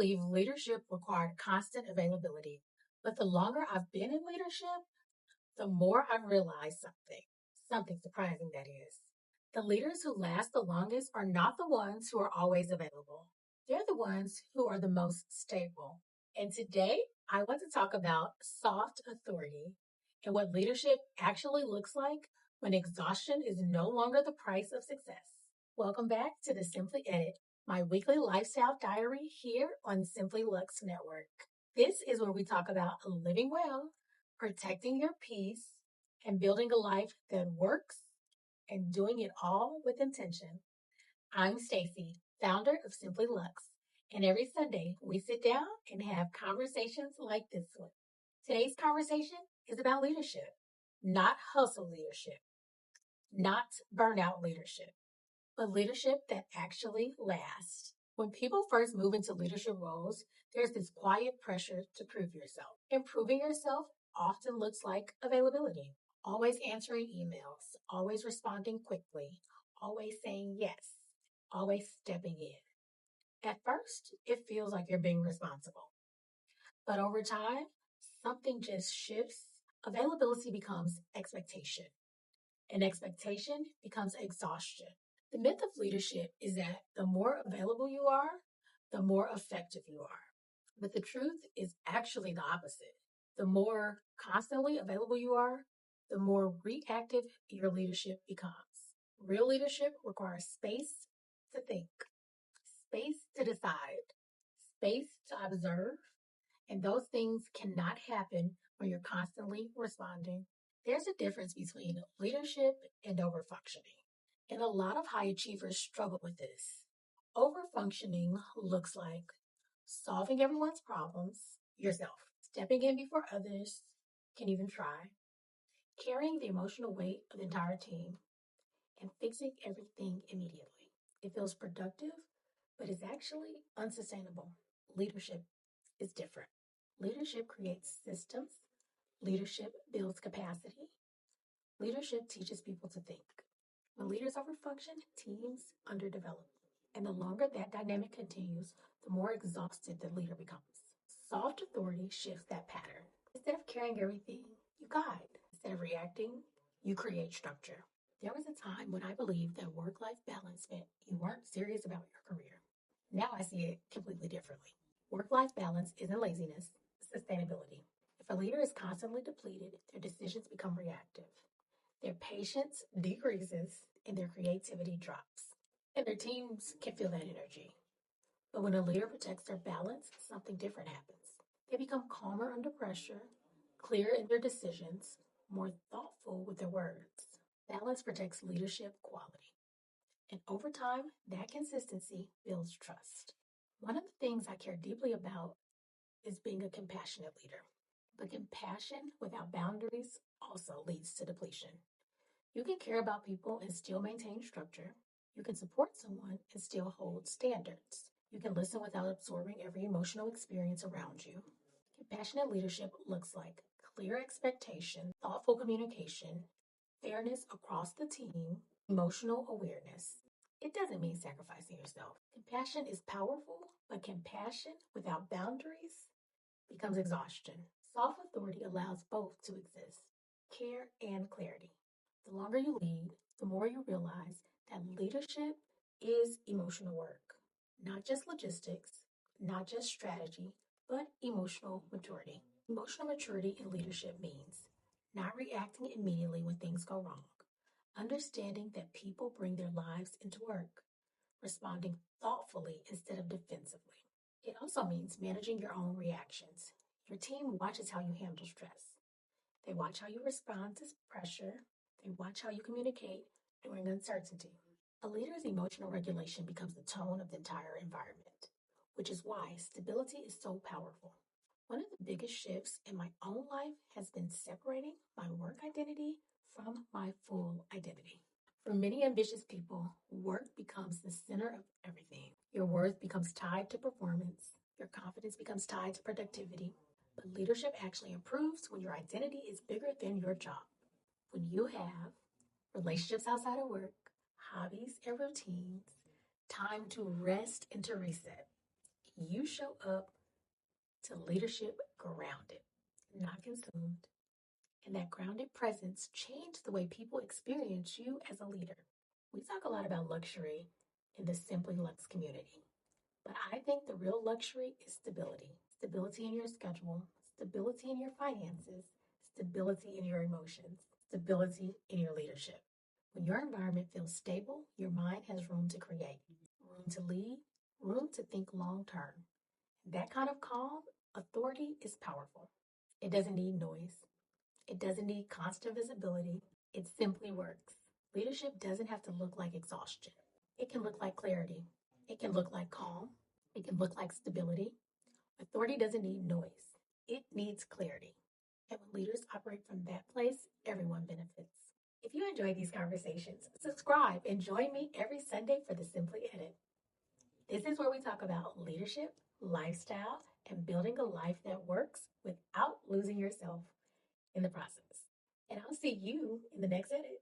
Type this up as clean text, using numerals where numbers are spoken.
believe leadership required constant availability, but the longer I've been in leadership, the more I've realized something surprising that is. The leaders who last the longest are not the ones who are always available. They're the ones who are the most stable. And today, I want to talk about soft authority and what leadership actually looks like when exhaustion is no longer the price of success. Welcome back to the Simply Edit, my weekly lifestyle diary here on Simply Luxe Network. This is where we talk about living well, protecting your peace, and building a life that works and doing it all with intention. I'm Stacy, founder of Simply Luxe, and every Sunday we sit down and have conversations like this one. Today's conversation is about leadership, not hustle leadership, not burnout leadership, but leadership that actually lasts. When people first move into leadership roles, there's this quiet pressure to prove yourself. Improving yourself often looks like availability, always answering emails, always responding quickly, always saying yes, always stepping in. At first, it feels like you're being responsible. But over time, something just shifts. Availability becomes expectation, and expectation becomes exhaustion. The myth of leadership is that the more available you are, the more effective you are. But the truth is actually the opposite. The more constantly available you are, the more reactive your leadership becomes. Real leadership requires space to think, space to decide, space to observe, and those things cannot happen when you're constantly responding. There's a difference between leadership and overfunctioning. And a lot of high achievers struggle with this. Overfunctioning looks like solving everyone's problems yourself, stepping in before others can even try, carrying the emotional weight of the entire team, and fixing everything immediately. It feels productive, but it's actually unsustainable. Leadership is different. Leadership creates systems, leadership builds capacity, leadership teaches people to think. When leaders overfunction, teams underdevelop. And the longer that dynamic continues, the more exhausted the leader becomes. Soft authority shifts that pattern. Instead of carrying everything, you guide. Instead of reacting, you create structure. There was a time when I believed that work life balance meant you weren't serious about your career. Now I see it completely differently. Work life balance isn't laziness, it's sustainability. If a leader is constantly depleted, their decisions become reactive. Their patience decreases and their creativity drops. And their teams can feel that energy. But when a leader protects their balance, something different happens. They become calmer under pressure, clearer in their decisions, more thoughtful with their words. Balance protects leadership quality. And over time, that consistency builds trust. One of the things I care deeply about is being a compassionate leader. But compassion without boundaries also leads to depletion. You can care about people and still maintain structure. You can support someone and still hold standards. You can listen without absorbing every emotional experience around you. Compassionate leadership looks like clear expectation, thoughtful communication, fairness across the team, emotional awareness. It doesn't mean sacrificing yourself. Compassion is powerful, but compassion without boundaries becomes exhaustion. Soft authority allows both to exist, care and clarity. The longer you lead, the more you realize that leadership is emotional work, not just logistics, not just strategy, but emotional maturity. Emotional maturity in leadership means not reacting immediately when things go wrong, understanding that people bring their lives into work, responding thoughtfully instead of defensively. It also means managing your own reactions. Your team watches how you handle stress. They watch how you respond to pressure. They watch how you communicate during uncertainty. A leader's emotional regulation becomes the tone of the entire environment, which is why stability is so powerful. One of the biggest shifts in my own life has been separating my work identity from my full identity. For many ambitious people, work becomes the center of everything. Your worth becomes tied to performance. Your confidence becomes tied to productivity. But leadership actually improves when your identity is bigger than your job. When you have relationships outside of work, hobbies and routines, time to rest and to reset, You show up to leadership grounded, not consumed. And that grounded presence changed the way people experience you as a leader. We talk a lot about luxury in the Simply Lux community, but I think the real luxury is stability. Stability in your schedule, stability in your finances, stability in your emotions, stability in your leadership. When your environment feels stable, your mind has room to create, room to lead, room to think long term. That kind of calm, authority is powerful. It doesn't need noise. It doesn't need constant visibility. It simply works. Leadership doesn't have to look like exhaustion. It can look like clarity. It can look like calm. It can look like stability. Authority doesn't need noise. It needs clarity. And when leaders operate from that place, everyone benefits. If you enjoy these conversations, subscribe and join me every Sunday for the Simply Edit. This is where we talk about leadership, lifestyle, and building a life that works without losing yourself in the process. And I'll see you in the next edit.